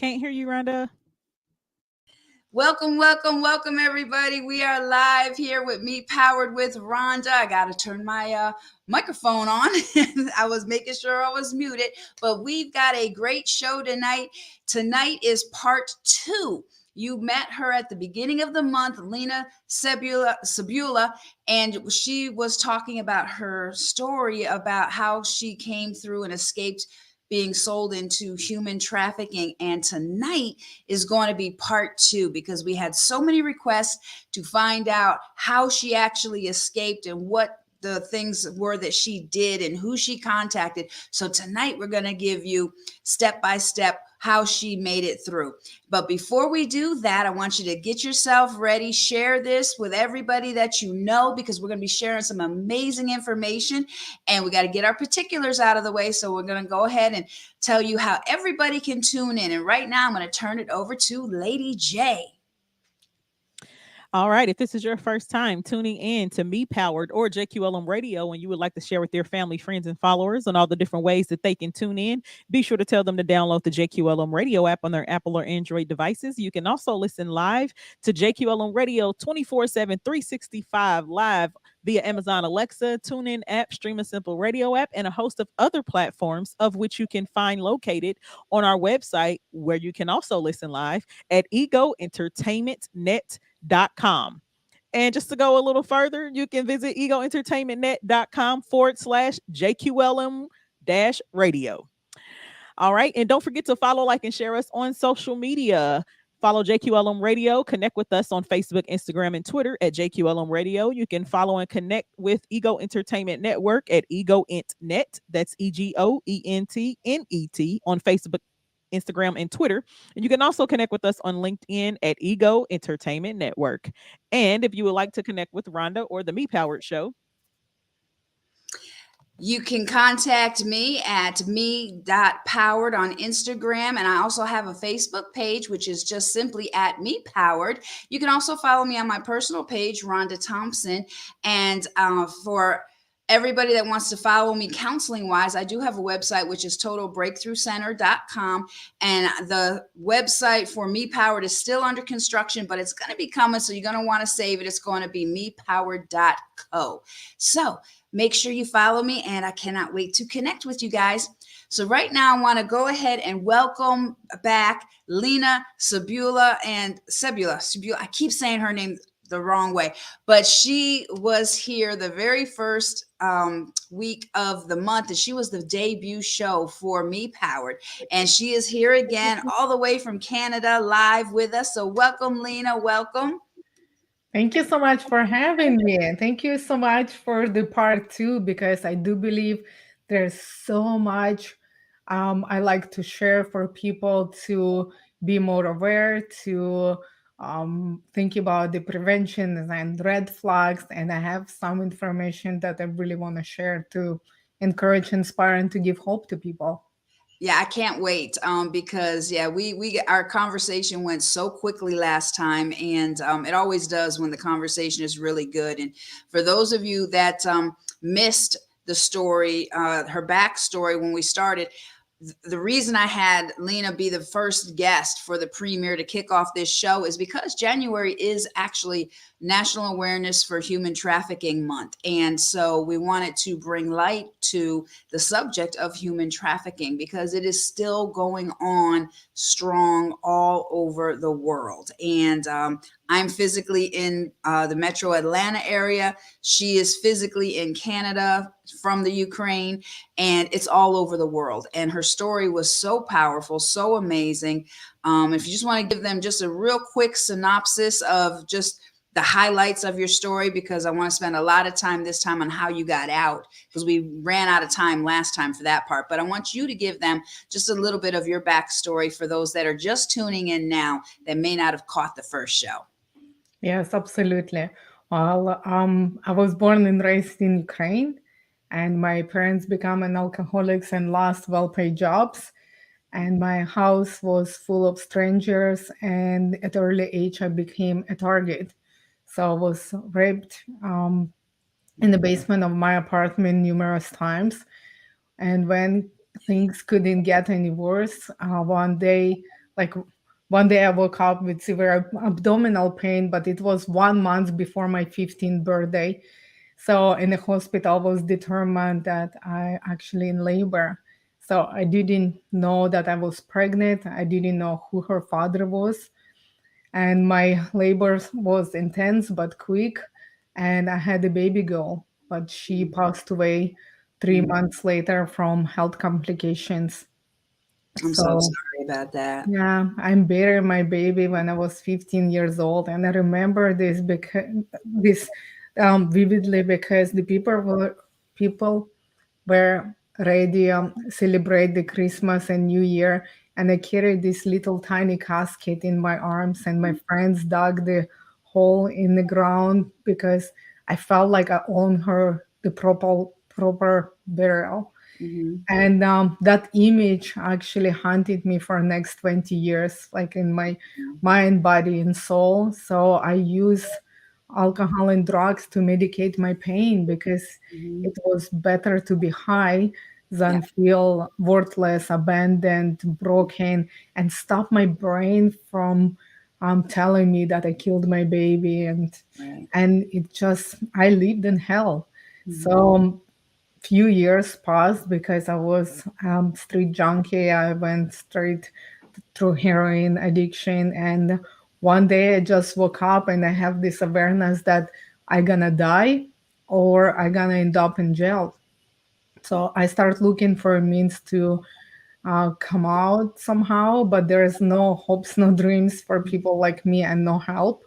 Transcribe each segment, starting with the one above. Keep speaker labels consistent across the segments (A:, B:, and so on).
A: can't hear you, Rhonda.
B: Welcome, welcome, welcome, everybody. We are live here with Me Powered with RHONDA. I got to turn my microphone on. I was making sure I was muted, but we've got a great show tonight. Tonight is part 2. You met her at the beginning of the month, Lena Sabula, and she was talking about her story about how she came through and escaped being sold into human trafficking. And tonight is going to be part 2 because we had so many requests to find out how she actually escaped and what the things were that she did and who she contacted. So tonight we're going to give you step by step how she made it through. But before we do that, I want you to get yourself ready. Share this with everybody that you know, because we're going to be sharing some amazing information, and we got to get our particulars out of the way. So we're going to go ahead and tell you how everybody can tune in. And right now I'm going to turn it over to Lady J.
A: All right. If this is your first time tuning in to Me Powered or JQLM Radio, and you would like to share with your family, friends, and followers on all the different ways that they can tune in, be sure to tell them to download the JQLM Radio app on their Apple or Android devices. You can also listen live to JQLM Radio 24/7, 365 live via Amazon Alexa, TuneIn app, Stream a Simple Radio app, and a host of other platforms, of which you can find located on our website, where you can also listen live at egoentertainmentnet.com. And just to go a little further, you can visit egoentertainmentnet.com/JQLM radio. All right. And don't forget to follow, like, and share us on social media. Follow JQLM Radio. Connect with us on Facebook, Instagram, and Twitter at JQLM Radio. You can follow and connect with Ego Entertainment Network at EgoEntNet. That's EGOENTNET on Facebook, Instagram, and Twitter. And you can also connect with us on LinkedIn at Ego Entertainment Network. And if you would like to connect with Rhonda or the Me Powered Show,
B: you can contact me at me.powered on Instagram. And I also have a Facebook page, which is just simply at Me Powered. You can also follow me on my personal page, Rhonda Thompson. And for everybody that wants to follow me counseling wise, I do have a website, which is totalbreakthroughcenter.com. And the website for Me Powered is still under construction, but it's going to be coming. So you're going to want to save it. It's going to be mepowered.co. So make sure you follow me, and I cannot wait to connect with you guys. So right now I want to go ahead and welcome back Lena Sabula. I keep saying her name the wrong way, but she was here the very first week of the month, and she was the debut show for Me Powered, and she is here again all the way from Canada live with us. So welcome, Lena. Welcome.
C: Thank you so much for having me. And thank you so much for the part 2, because I do believe there's so much I like to share for people to be more aware, to think about the prevention and red flags. And I have some information that I really want to share to encourage, inspire, and to give hope to people.
B: Yeah, I can't wait because we our conversation went so quickly last time, and it always does when the conversation is really good. And for those of you that missed the story, her backstory when we started, the reason I had Lena be the first guest for the premiere to kick off this show is because January is actually National Awareness for Human Trafficking Month. And so we wanted to bring light to the subject of human trafficking because it is still going on strong all over the world. And I'm physically in the metro Atlanta area. She is physically in Canada from the Ukraine, and it's all over the world. And her story was so powerful, so amazing. If you just want to give them just a real quick synopsis of just the highlights of your story, because I want to spend a lot of time this time on how you got out, because we ran out of time last time for that part. But I want you to give them just a little bit of your backstory for those that are just tuning in now that may not have caught the first show.
C: Yes, absolutely. Well, I was born and raised in Ukraine, and my parents became an alcoholics and lost well-paid jobs. And my house was full of strangers, and at an early age, I became a target. So I was raped in the basement of my apartment numerous times. And when things couldn't get any worse, one day Like one day I woke up with severe abdominal pain, but it was 1 month before my 15th birthday. So in the hospital was determined that I actually in labor. So I didn't know that I was pregnant. I didn't know who her father was. And my labor was intense but quick. And I had a baby girl, but she passed away three
B: Mm.
C: months later from health complications.
B: I'm so
C: So
B: sorry about that.
C: yeah, I'm burying my baby when I was 15 years old, and I remember this vividly because the people were ready celebrate the Christmas and New Year, and I carried this little tiny casket in my arms, and my friends dug the hole in the ground because I felt like I owned her the proper burial.
B: Hmm.
C: And that image actually haunted me for next 20 years, like in my mind, body, and soul. So I use alcohol and drugs to medicate my pain because
B: Hmm.
C: it was better to be high
B: Yeah.
C: than feel worthless, abandoned, broken, and stop my brain from telling me that I killed my baby.
B: Right.
C: And it just, I lived in hell.
B: Hmm.
C: So few years passed because I was street junkie. I went straight through heroin addiction, and one day I just woke up and I have this awareness that I gonna die or I gonna end up in jail. So I start looking for a means to come out somehow, but there's no hopes, no dreams for people like me, and no help.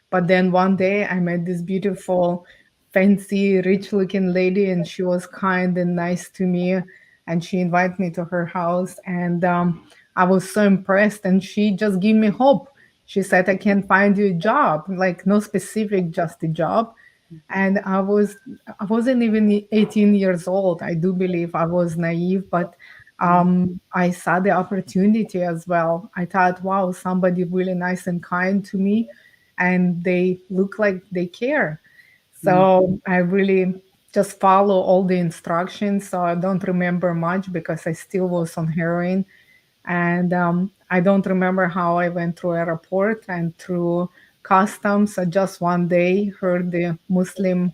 C: But then one day I met this beautiful, fancy, rich looking lady, and she was kind and nice to me. And she invited me to her house. And I was so impressed. And she just gave me hope. She said, I can find you a job, like no specific, just a job. And I wasn't even 18 years old. I do believe I was naive, but I saw the opportunity as well. I thought, wow, somebody really nice and kind to me, and they look like they care. So I really just follow all the instructions. So I don't remember much because I still was on heroin. And I don't remember how I went through airport and through customs. I just one day heard the Muslim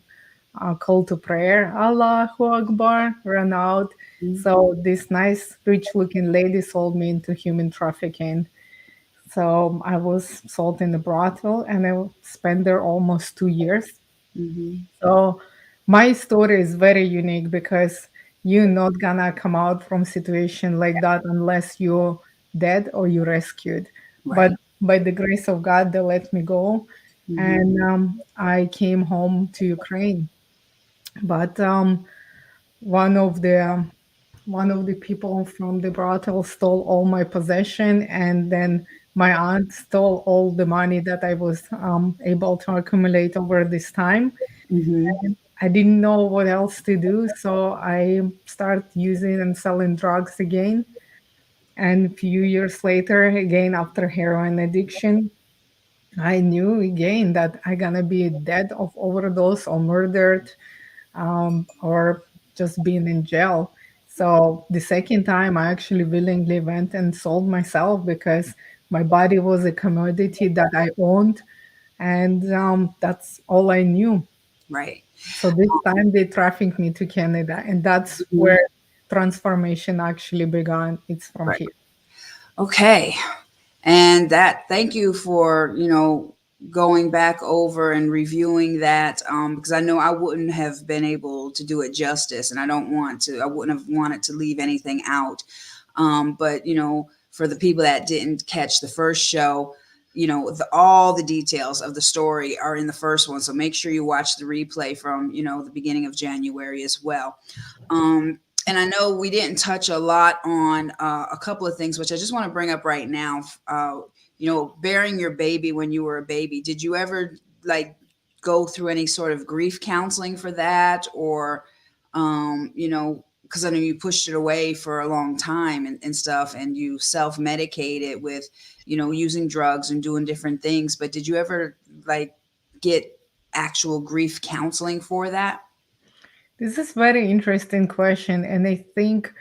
C: call to prayer, Allahu Akbar, ran out.
B: Hmm.
C: So this nice, rich-looking lady sold me into human trafficking. So I was sold in the brothel, and I spent there almost 2 years.
B: Hmm.
C: So my story is very unique because you're not gonna come out from situation like that unless you're dead or you rescued. But
B: Right.
C: by the grace of God, they let me go,
B: Hmm.
C: and I came home to Ukraine. But one of the one of the people from the brothel stole all my possession, and then my aunt stole all the money that I was able to accumulate over this time.
B: Hmm.
C: I didn't know what else to do, so I started using and selling drugs again. And a few years later, again after heroin addiction, I knew again that I gonna be dead of overdose or murdered, or just being in jail. So the second time, I actually willingly went and sold myself because my body was a commodity that I owned, and that's all I knew.
B: Right.
C: So this time they trafficked me to Canada, and that's
B: Mhm.
C: where transformation actually began. It's from
B: Right.
C: here.
B: Okay. And that, thank you for, going back over and reviewing that, because I know I wouldn't have been able to do it justice, and I wouldn't have wanted to leave anything out. But, for the people that didn't catch the first show, all the details of the story are in the first one. So make sure you watch the replay from, the beginning of January as well. And I know we didn't touch a lot on a couple of things, which I just want to bring up right now. Bearing your baby when you were a baby. Did you ever like go through any sort of grief counseling for that, or, because I know you pushed it away for a long time and stuff, and you self medicated with, using drugs and doing different things. But did you ever like get actual grief counseling for that?
C: This is very interesting question, and I think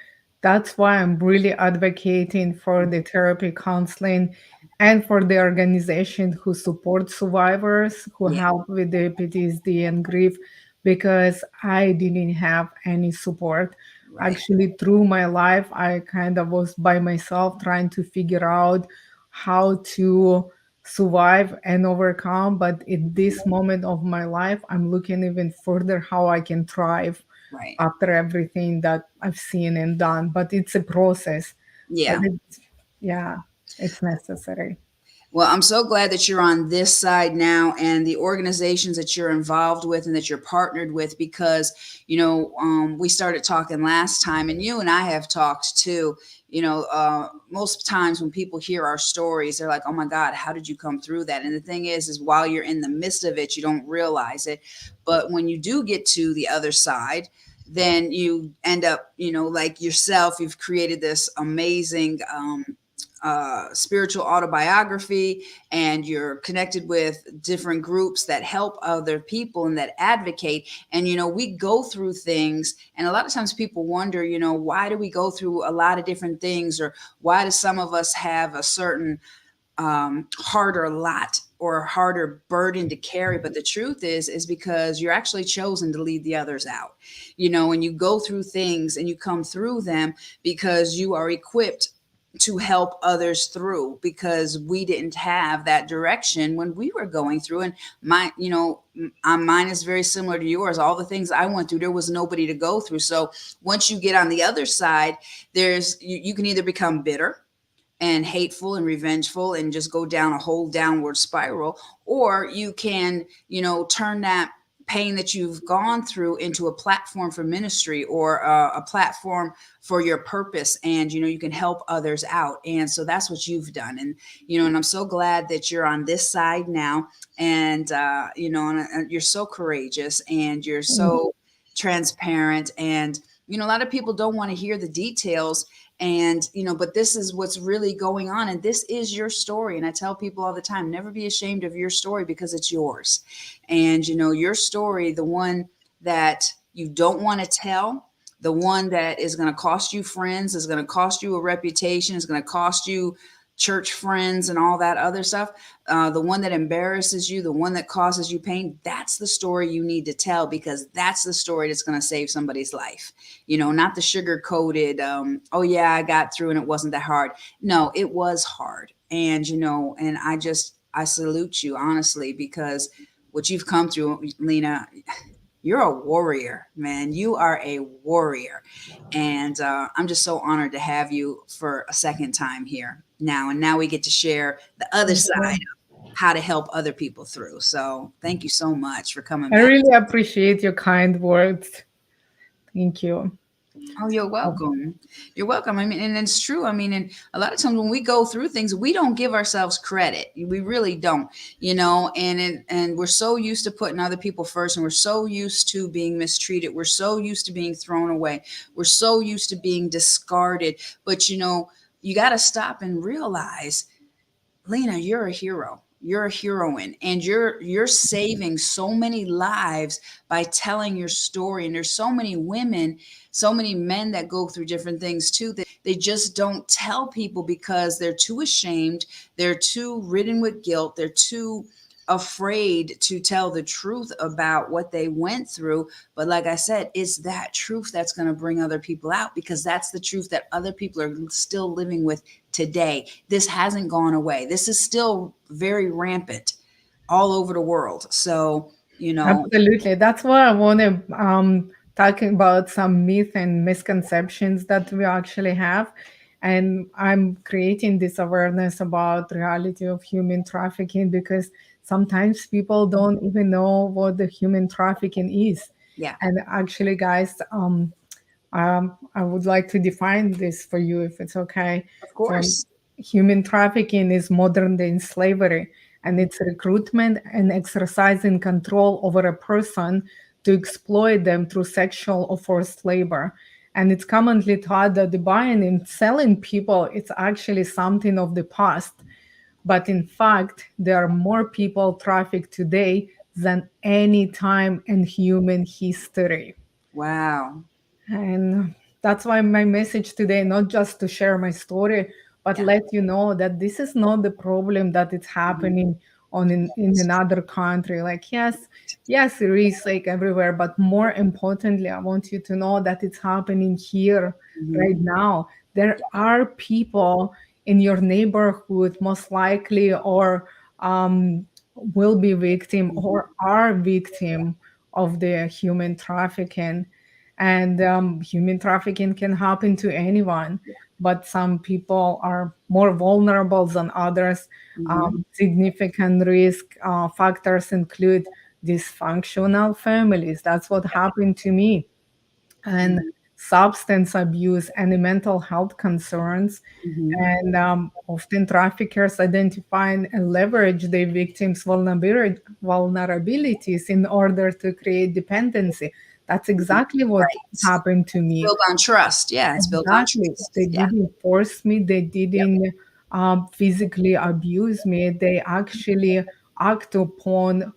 C: That's why I'm really advocating for the therapy counseling and for the organization who support survivors, who
B: Yeah,
C: help with the PTSD and grief, because I didn't have any support.
B: right.
C: Actually, through my life, I kind of was by myself trying to figure out how to survive and overcome. But at this moment of my life, I'm looking even further how I can thrive
B: Right.
C: after everything that I've seen and done. But it's a process. But
B: Yeah.
C: it's, yeah, it's necessary.
B: Well, I'm so glad that you're on this side now and the organizations that you're involved with and that you're partnered with because, we started talking last time and you and I have talked too. Most times when people hear our stories, they're like, oh my God, how did you come through that? And the thing is while you're in the midst of it, you don't realize it. But when you do get to the other side, then you end up, like yourself, you've created this amazing, spiritual autobiography, and you're connected with different groups that help other people and that advocate. And we go through things, and a lot of times people wonder, why do we go through a lot of different things, or why do some of us have a certain harder lot or a harder burden to carry. But the truth is because you're actually chosen to lead the others out, and you go through things and you come through them because you are equipped to help others through, because we didn't have that direction when we were going through. And mine is very similar to yours. All the things I went through, there was nobody to go through. So once you get on the other side, you can either become bitter and hateful and revengeful and just go down a whole downward spiral, or you can turn that pain that you've gone through into a platform for ministry, or a platform for your purpose, and you can help others out. And so that's what you've done. And I'm so glad that you're on this side now. And you're so courageous, and you're so transparent. And a lot of people don't want to hear the details, and but this is what's really going on, and this is your story. And I tell people all the time, never be ashamed of your story, because it's yours. And your story, the one that you don't want to tell, the one that is going to cost you friends, is going to cost you a reputation, is going to cost you church friends and all that other stuff, the one that embarrasses you, the one that causes you pain, that's the story you need to tell, because that's the story that's going to save somebody's life. Not the sugar coated, oh yeah, I got through and it wasn't that hard. No, it was hard. And and I salute you, honestly, because what you've come through, Lena, you're a warrior, man. You are a warrior. And I'm just so honored to have you for a second time here now. And now we get to share the other side of how to help other people through. So thank you so much for coming
C: I
B: back.
C: really appreciate your kind words. Thank you.
B: Oh, you're welcome. You're welcome. I mean, and it's true. I mean, and a lot of times when we go through things, we don't give ourselves credit. We really don't, and we're so used to putting other people first, and we're so used to being mistreated. We're so used to being thrown away. We're so used to being discarded. But, you got to stop and realize, Lena, you're a hero. You're a heroine, and you're saving so many lives by telling your story. And there's so many women, so many men that go through different things too, that they just don't tell people because they're too ashamed, they're too ridden with guilt, they're too afraid to tell the truth about what they went through. But like I said, it's that truth that's going to bring other people out, because that's the truth that other people are still living with today. This hasn't gone away. This is still very rampant all over the world. So,
C: Absolutely. That's why I want to talk about some myth and misconceptions that we actually have. And I'm creating this awareness about the reality of human trafficking, because sometimes people don't even know what the human trafficking is.
B: yeah,
C: And actually, guys, I would like to define this for you, if it's okay.
B: of
C: So,
B: course.
C: human trafficking is modern day slavery, and it's recruitment and exercising control over a person to exploit them through sexual or forced labor. And it's commonly thought that the buying and selling people, it's actually something of the past. But in fact, there are more people trafficked today than any time in human history.
B: Wow.
C: And That's why my message today, not just to share my story, but
B: Yeah.
C: let you know that this is not the problem that it's
B: Mhm.
C: happening on in
B: Yes.
C: another country. Like, yes, there is like everywhere, but more importantly, I want you to know that it's happening here right
B: Mhm.
C: now. There are people in your neighborhood, most likely, or will be victim
B: Mhm.
C: or are victim of the human trafficking. And human trafficking can happen to anyone, but some people are more vulnerable than others.
B: Mhm.
C: Significant risk factors include dysfunctional families. That's what happened to me. And
B: Mhm.
C: substance abuse and mental health concerns.
B: Mhm.
C: And often traffickers identify and leverage their victims' vulnerabilities in order to create dependency. That's exactly what
B: Right.
C: happened to
B: It's
C: me.
B: built on trust. Yeah, it's built on
C: Exactly. They
B: trust. Yeah.
C: didn't force me, they
B: Yep.
C: didn't physically abuse me. They actually act upon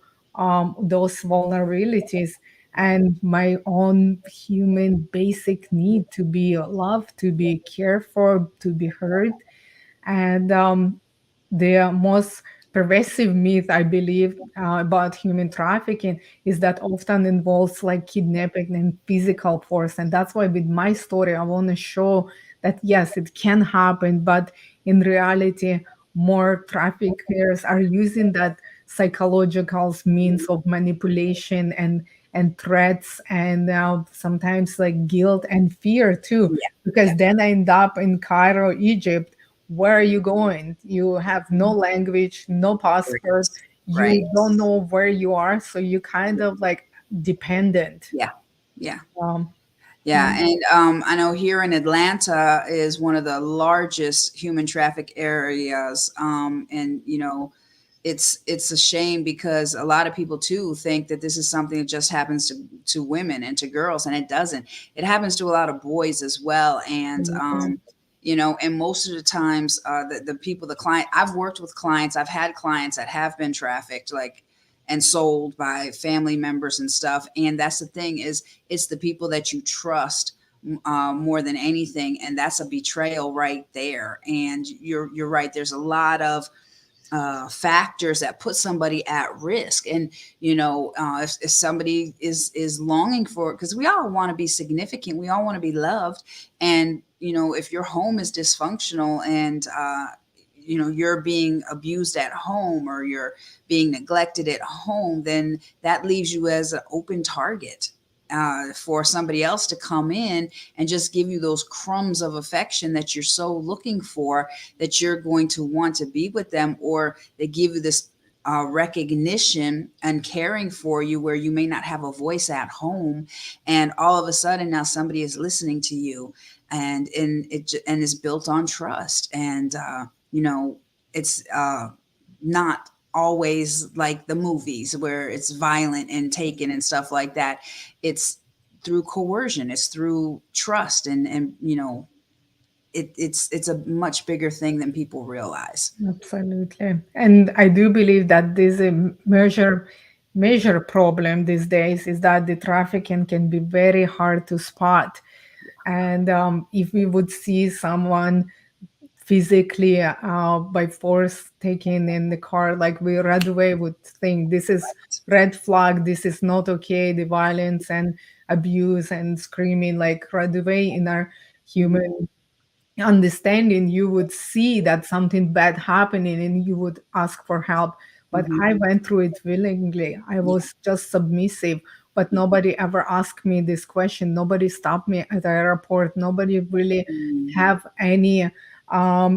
C: those vulnerabilities and my own human basic need to be loved, to be cared for, to be heard. And the most pervasive myth, I believe, about human trafficking is that often involves like kidnapping and physical force. And that's why with my story, I want to show that yes, it can happen, but in reality, more traffickers are using that psychological means of manipulation and threats and sometimes like guilt and fear too,
B: Yeah.
C: because
B: Yeah.
C: then I end up in Cairo, Egypt. Where are you going? You have no language, no passport,
B: Right. Right.
C: you don't know where you are, so you kind of like dependent.
B: Yeah. Yeah.
C: Um,
B: Yeah,
C: mm,
B: and I know here in Atlanta is one of the largest human traffic areas, and it's a shame because a lot of people too think that this is something that just happens to women and to girls, and it doesn't. It happens to a lot of boys as well, and
C: absolutely.
B: and most of the times, the people, the client, I've worked with clients, I've had clients that have been trafficked, like and sold by family members and stuff, and that's the thing is it's the people that you trust more than anything, and that's a betrayal right there. And you're right. There's a lot of factors that put somebody at risk. And if somebody is longing for, because we all want to be significant, we all want to be loved, and if your home is dysfunctional and you're being abused at home or you're being neglected at home, then that leaves you as an open target for somebody else to come in and just give you those crumbs of affection that you're so looking for, that you're going to want to be with them, or they give you this recognition and caring for you where you may not have a voice at home, and all of a sudden now somebody is listening to you, and is built on trust. And it's not always like the movies where it's violent and taken and stuff like that. It's through coercion, it's through trust, and it's a much bigger thing than people realize.
C: Absolutely. And I do believe that this major problem these days is that the trafficking can be very hard to spot. And if we would see someone physically by force taken in the car, like we right away would think this is red flag, this is not okay, the violence and abuse and screaming, like right away in our
B: Mhm.
C: human understanding, you would see that something bad happening and you would ask for help. But
B: Mhm.
C: I went through it willingly. I
B: Yeah.
C: was just submissive, but
B: Yeah.
C: nobody ever asked me this question. Nobody stopped me at the airport. Nobody really
B: Mm.
C: have any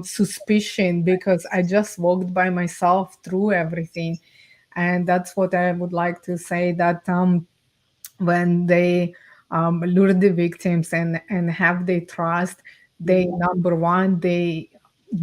C: suspicion because I just walked by myself through everything. And that's what I would like to say, that when they lure the victims and have their trust, they,
B: Mhm.
C: number one, they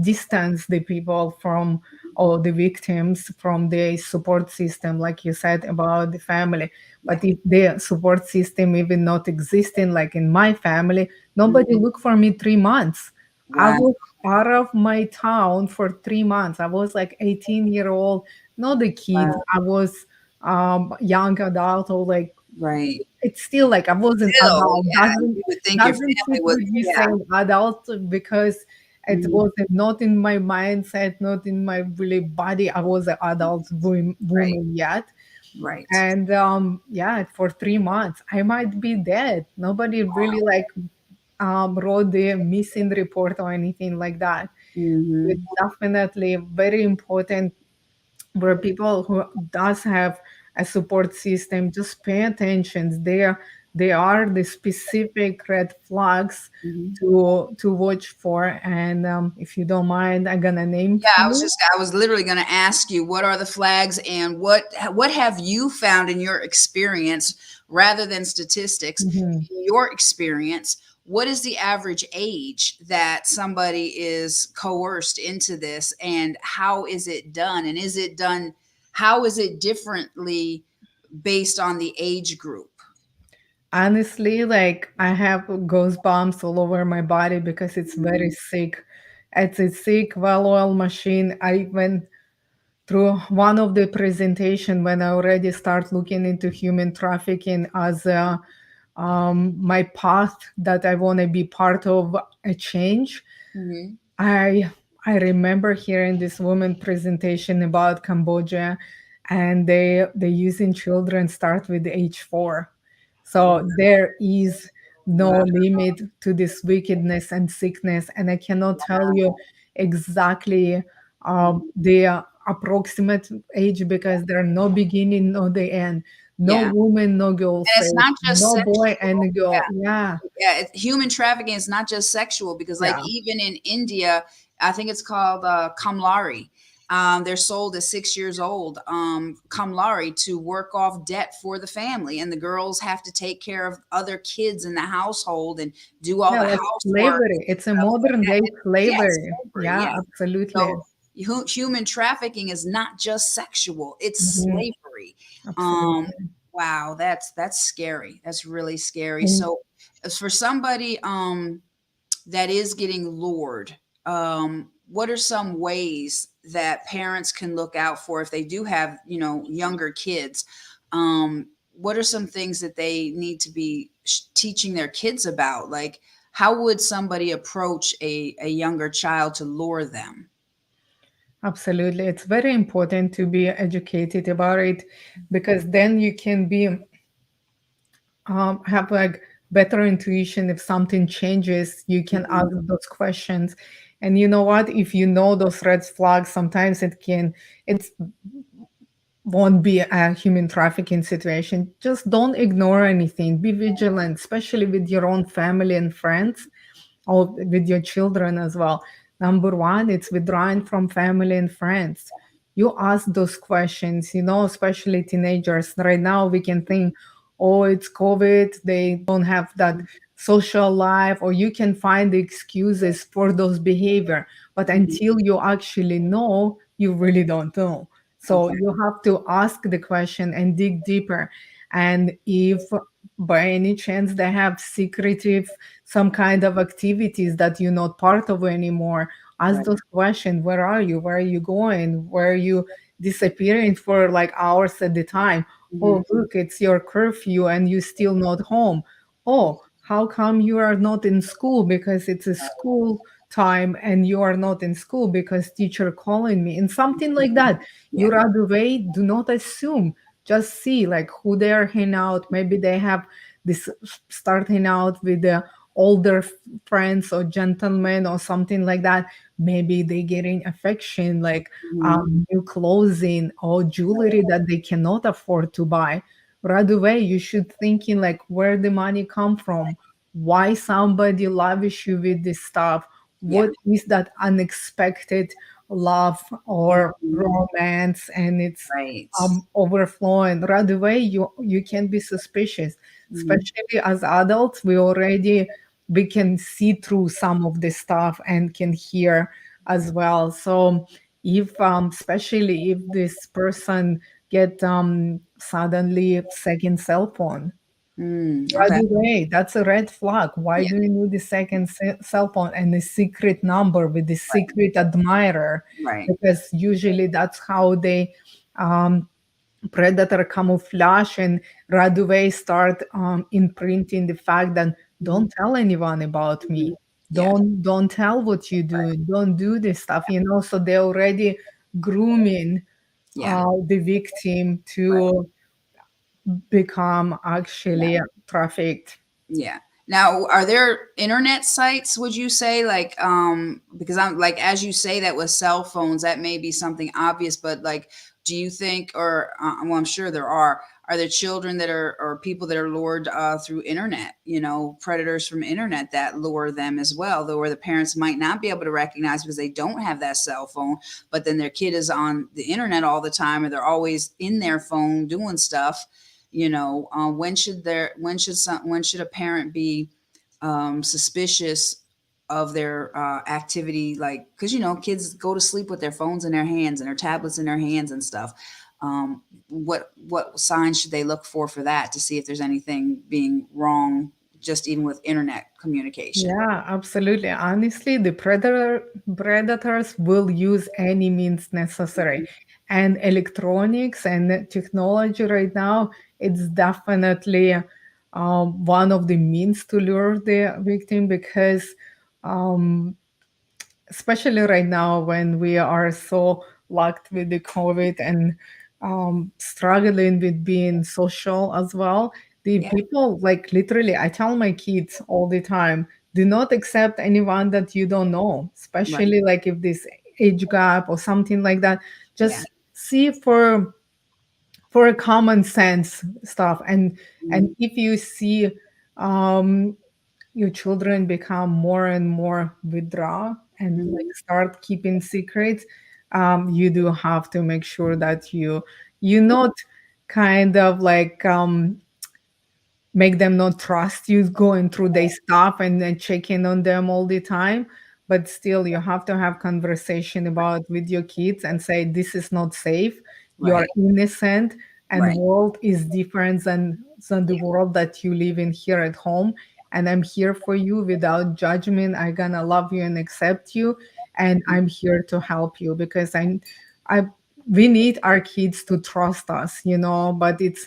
C: distance the people from, or the victims from the support system, like you said about the family.
B: Yeah.
C: But if the support system even not existing, like in my family, nobody
B: Mhm.
C: looked for me 3 months. I
B: Wow.
C: was out of my town for 3 months. I was like 18-year-old, not a kid.
B: Wow.
C: I was young adult or like
B: Right.
C: It's still like I wasn't
B: Still,
C: adult.
B: yeah,
C: Doesn't
B: you would think your
C: doesn't
B: family
C: fit
B: would,
C: with me
B: yeah.
C: saying adult because it
B: Mhm.
C: wasn't not in my mindset, not in my really body. I was an adult
B: Right,
C: woman yet.
B: right.
C: And yeah, for 3 months I might be dead. Nobody really like wrote the missing report or anything like that. It's
B: Mhm.
C: definitely very important where people who does have a support system just pay attention. They are the specific red flags
B: Mhm.
C: to watch for. And if you don't mind, I'm gonna name
B: Yeah,
C: few.
B: I was literally going to ask you, what are the flags, and what have you found in your experience, rather than statistics,
C: Mhm.
B: in your experience, what is the average age that somebody is coerced into this, and how is it done, and is it done, how is it differently based on the age group?
C: Honestly, like I have goosebumps all over my body because it's very
B: Mhm.
C: sick. It's a sick, well-oiled machine. I went through one of the presentation when I already start looking into human trafficking as my path that I want to be part of a change.
B: Mhm.
C: I I remember hearing this woman presentation about Cambodia, and they using children start with age 4. So there is no
B: Wow.
C: limit to this wickedness and sickness, and I cannot tell you exactly
B: Mhm.
C: the approximate age because there are no beginning, no the end, no
B: Yeah.
C: woman, no girl
B: And it's
C: safe,
B: not just
C: no boy
B: sexual.
C: and girl. Yeah,
B: Yeah, human trafficking is not just sexual, because like
C: yeah.
B: even in India, I think it's called kamlari. They're sold at 6 years old, kamlari, to work off debt for the family, and the girls have to take care of other kids in the household and do all
C: Yeah,
B: the
C: like
B: housework
C: slavery.
B: and
C: It's a
B: stuff like
C: modern
B: that.
C: day
B: Yeah, it's
C: slavery.
B: slavery.
C: Yeah,
B: Yeah.
C: absolutely.
B: So human trafficking is not just sexual; it's
C: Mhm,
B: slavery. Um,
C: absolutely.
B: wow, that's scary. That's really scary.
C: And
B: So, as for somebody that is getting lured, what are some ways that parents can look out for if they do have, younger kids? What are some things that they need to be teaching their kids about? Like, how would somebody approach a younger child to lure them?
C: absolutely. It's very important to be educated about it because then you can be have like better intuition if something changes, you can ask
B: Mhm.
C: those questions. And you know what? If you know those red flags, sometimes it's won't be a human trafficking situation. Just don't ignore anything. Be vigilant, especially with your own family and friends, or with your children as well. Number one, it's withdrawing from family and friends. You ask those questions, especially teenagers. Right now, we can think, oh, it's COVID, they don't have that social life, or you can find the excuses for those behavior. But
B: Mhm.
C: until you actually know, you really don't know. So
B: Okay.
C: you have to ask the question and dig deeper. And if by any chance they have secretive some kind of activities that you're not part of anymore, ask
B: Right.
C: those questions. Where are you? Where are you going? Where are you disappearing for like hours at the time?
B: Mhm.
C: Oh, look, it's your curfew and you still not home. Oh, how come you are not in school? Because it's a school time and you are not in school because teacher calling me and something like that. You
B: Yeah.
C: rather wait, do not assume. Just see like who they are hanging out. Maybe they have this start hanging out with the older friends or gentlemen or something like that. Maybe they getting affection like
B: Mhm.
C: new clothing or jewelry that they cannot afford to buy. Right away, you should thinking like where the money come from, why somebody lavish you with this stuff,
B: Yeah.
C: what is that unexpected love or
B: Mhm.
C: romance, and it's
B: Right.
C: overflowing. Right away, you can be suspicious,
B: Mhm.
C: especially as adults. We can see through some of this stuff and can hear as well. So if especially if this person get suddenly second cell phone right
B: Okay.
C: away, that's a red flag. Why
B: Yeah.
C: do you need the second cell phone and the secret number with the
B: Right.
C: secret admirer?
B: Right.
C: Because usually that's how they um predator camouflage and right away start imprinting the fact that
B: Mhm.
C: don't tell anyone about me,
B: Mhm. Yeah.
C: don't tell what you
B: Right.
C: do, don't do this stuff, you know. So they're already grooming
B: Yeah.
C: the victim
B: Right.
C: to become
B: Yeah.
C: actually trafficked.
B: Yeah. Now, are there internet sites, would you say, like, because I'm like, as you say that with cell phones, that may be something obvious, but like, do you think, or, well, I'm sure are there children that are, or people that are lured through internet, predators from internet that lure them as well, though, where the parents might not be able to recognize because they don't have that cell phone, but then their kid is on the internet all the time, or they're always in their phone doing stuff. When should a parent be suspicious of their activity, like, because kids go to sleep with their phones in their hands and their tablets in their hands and stuff. What signs should they look for that, to see if there's anything being wrong, just even with internet communication?
C: Yeah, absolutely. Honestly, the predators will use any means necessary. And electronics and technology right now, it's definitely one of the means to lure the victim because especially right now when we are so locked with the COVID and struggling with being social as well. The
B: Yeah.
C: people, like literally, I tell my kids all the time, do not accept anyone that you don't know,
B: Right.
C: especially like if this age gap or something like that.
B: Yeah.
C: Just see for a common sense stuff, and
B: Mhm.
C: if you see um your children become more and more withdraw and like
B: Mhm.
C: start keeping secrets, you do have to make sure that you not kind of like make them not trust you going through their stuff and then checking on them all the time, but still you have to have conversation about with your kids and say this is not safe, you are
B: Right.
C: innocent, and
B: Right.
C: world is different than the
B: Yeah.
C: world that you live in here at home, and I'm here for you without judgment, I'm gonna love you and accept you, and I'm here to help you because I we need our kids to trust us, you know, but it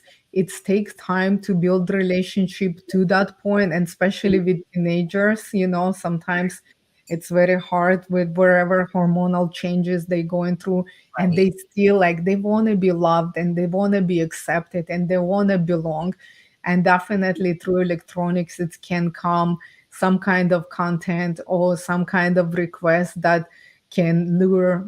C: takes time to build relationship to that point, and especially with teenagers, you know, sometimes it's very hard with wherever hormonal changes they going through, and
B: Right.
C: they still like they want to be loved and they want to be accepted and they want to belong, and definitely through electronics it can come some kind of content or some kind of request that can lure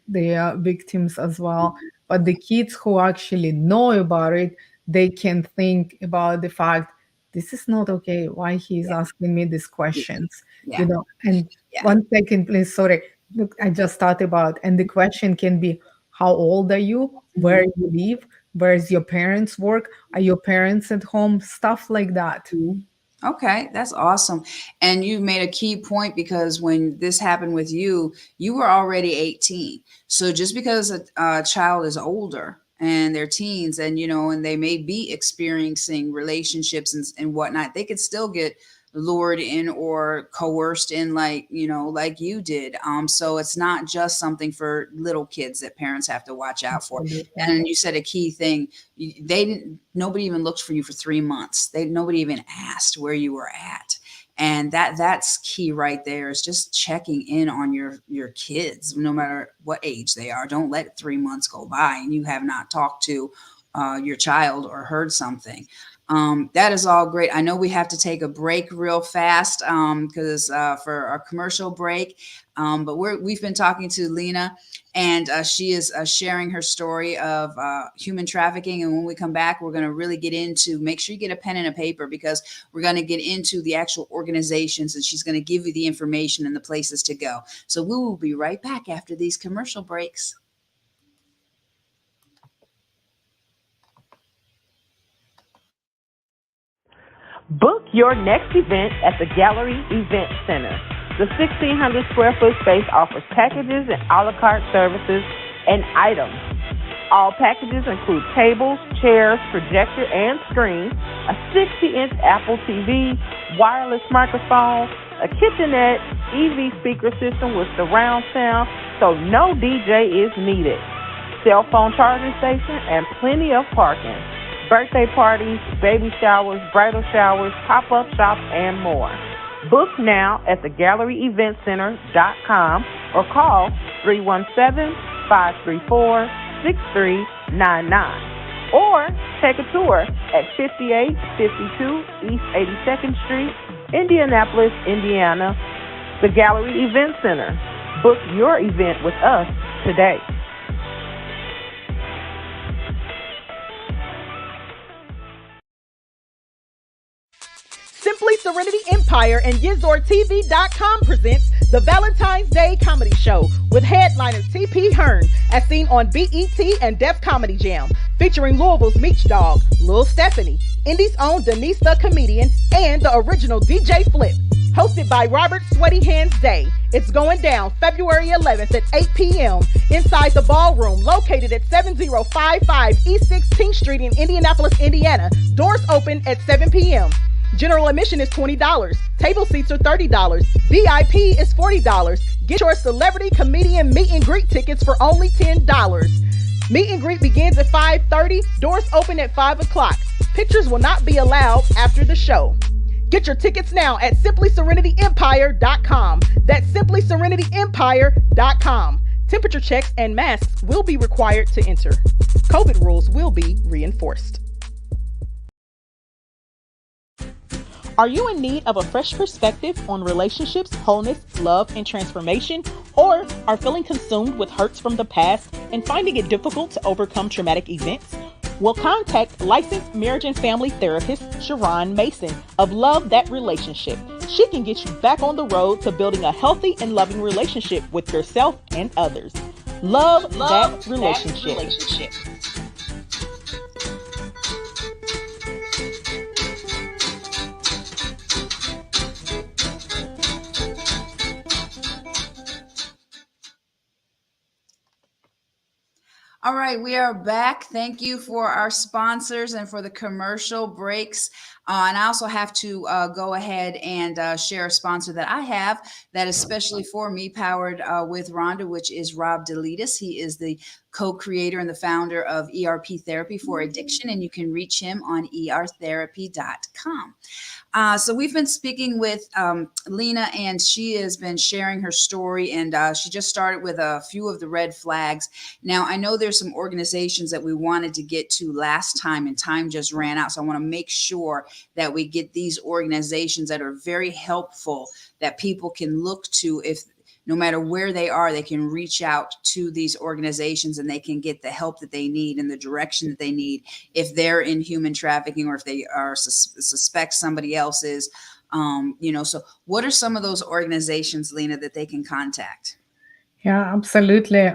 C: the victims as well. But the kids who actually know about it, they can think about the fact this is not okay. Why he's
B: Yeah.
C: asking me these
B: Yeah.
C: questions, you
B: Yeah.
C: know? And
B: Yeah.
C: 1 second, please. Sorry, look, I just thought about, and the question can be, how old are you? Where
B: Mhm.
C: you live? Where's your parents work? Are your parents at home? Stuff like that.
B: Mhm. Okay, that's awesome. And you made a key point, because when this happened with you, you were already 18. So just because a child is older and they're teens, and and they may be experiencing relationships and whatnot, they could still get lured in or coerced in, like like you did. So it's not just something for little kids that parents have to watch out for.
C: Absolutely.
B: And you said a key thing. They didn't, nobody even looked for you for 3 months. Nobody even asked where you were at. And that's key right there, is just checking in on your kids, no matter what age they are. Don't let 3 months go by and you have not talked to your child or heard something. That is all great. I know we have to take a break real fast, because for our commercial break. But we've been talking to Lena, and she is sharing her story of human trafficking. And when we come back, we're going to really get into, make sure you get a pen and a paper, because we're going to get into the actual organizations, and she's going to give you the information and the places to go. So we will be right back after these commercial breaks.
D: Book your next event at the Gallery Event Center. The 1,600 square foot space offers packages and a la carte services and items. All packages include tables, chairs, projector and screen, a 60-inch Apple TV, wireless microphone, a kitchenette, EV speaker system with surround sound, so no DJ is needed. cell phone charging station, and plenty of parking. Birthday parties, baby showers, bridal showers, pop-up shops, and more. Book now at thegalleryeventcenter.com or call 317-534-6399. Or take a tour at 5852 East 82nd Street, Indianapolis, Indiana, the Gallery Event Center. Book your event with us today.
A: Simply Serenity Empire and YizorTV.com presents the Valentine's Day Comedy Show with headliner T.P. Hearn, as seen on BET and Def Comedy Jam, featuring Louisville's Meech Dog, Lil Stephanie, Indy's own Denise the Comedian, and the original DJ Flip. Hosted by Robert Sweaty Hands Day. It's going down February 11th at 8 p.m. inside the ballroom located at 7055 East 16th Street in Indianapolis, Indiana. Doors open at 7 p.m. General admission is $20. Table seats are $30. VIP is $40. Get your celebrity comedian meet and greet tickets for only $10. Meet and greet begins at 5:30. Doors open at 5 o'clock. Pictures will not be allowed after the show. Get your tickets now at simplyserenityempire.com. That's simplyserenityempire.com. Temperature checks and masks will be required to enter. COVID rules will be reinforced. Are you in need of a fresh perspective on relationships, wholeness, love, and transformation? Or are feeling consumed with hurts from the past and finding it difficult to overcome traumatic events? Well, contact licensed marriage and family therapist Sharon Mason of Love That Relationship. She can get you back on the road to building a healthy and loving relationship with yourself and others. Love that relationship.
B: All right, we are back. Thank you for our sponsors and for the commercial breaks. And I also have to go ahead and share a sponsor that I have that is especially for me, powered with RHONDA, which is Rob Delitas. He is the co-creator and the founder of ERP Therapy for Addiction, and you can reach him on ertherapy.com. So we've been speaking with Lena, and she has been sharing her story, and she just started with a few of the red flags. Now, I know there's some organizations that we wanted to get to last time, and time just ran out. So I want to make sure that we get these organizations that are very helpful that people can look to. If no matter where they are, they can reach out to these organizations and they can get the help that they need and the direction that they need if they're in human trafficking or if they are suspect somebody else is. So what are some of those organizations, Lena, that they can contact?
C: Yeah, absolutely.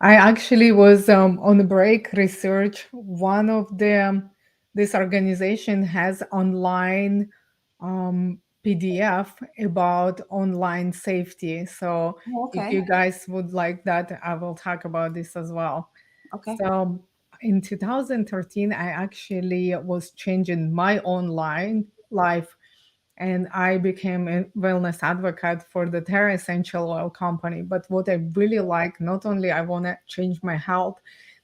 C: I actually was on a break research. One of this organization has online PDF about online safety. So if you guys would like that, I will talk about this as well.
B: Okay.
C: So in 2013, I actually was changing my online life, and I became a wellness advocate for the Terra Essential Oil Company. But what I really like, not only I want to change my health,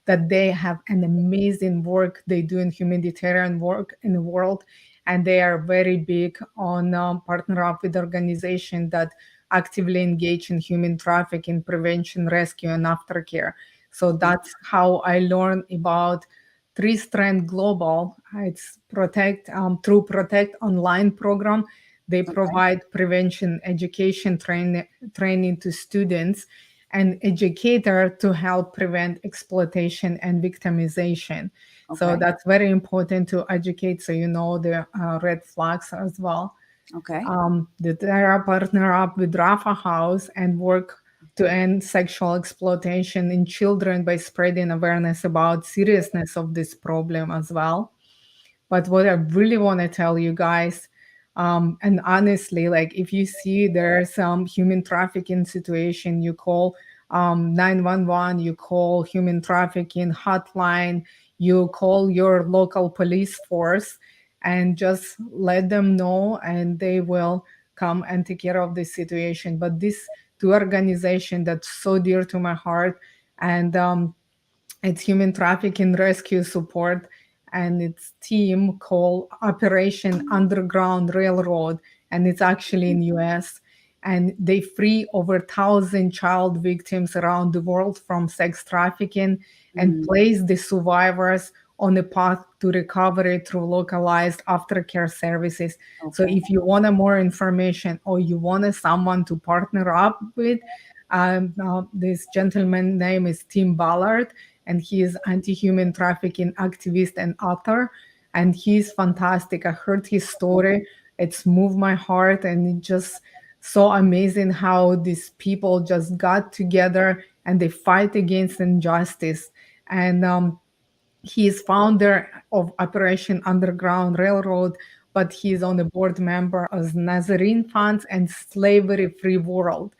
C: that they have an amazing work they do in humanitarian work in the world. And they are very big on partner up with organizations that actively engage in human trafficking, prevention, rescue, and aftercare. So that's how I learned about Three Strand Global. It's through Protect online program. They provide prevention education training to students and educator to help prevent exploitation and victimization. So that's very important to educate, so you know the red flags as well. The Terra partner up with Rafa House and work to end sexual exploitation in children by spreading awareness about seriousness of this problem as well. But what I really want to tell you guys, and honestly, like if you see there's some human trafficking situation, you call 911, you call human trafficking hotline, you call your local police force and just let them know, and they will come and take care of this situation. But this two organizations that's so dear to my heart, and it's human trafficking rescue support, and its team called Operation Underground Railroad, and it's actually in US. And they free over 1,000 child victims around the world from sex trafficking and
B: Mm,
C: place the survivors on a path to recovery through localized aftercare services. So
B: okay.
C: if you want more information or you want someone to partner up with, this gentleman name is Tim Ballard, and he is anti-human trafficking activist and author, and he's fantastic. I heard his story. It's moved my heart, and it just so amazing how these people just got together and they fight against injustice. And he is founder of Operation Underground Railroad, but he's on the board member of Nazarene Funds and Slavery Free World.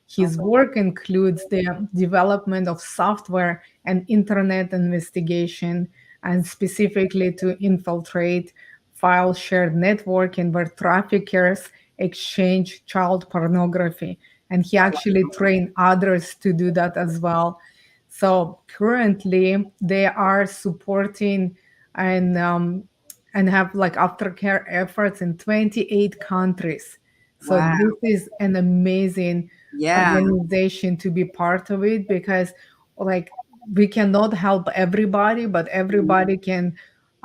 C: His
B: Okay.
C: work includes the development of software and internet investigation, and specifically to infiltrate file shared networking where traffickers exchange child pornography. And he actually trained others to do that as well. So currently, they are supporting and have like aftercare efforts in 28 countries. So
B: Wow.
C: this is an amazing
B: Yeah.
C: organization to be part of it, because like we cannot help everybody, but
B: Mm,
C: everybody can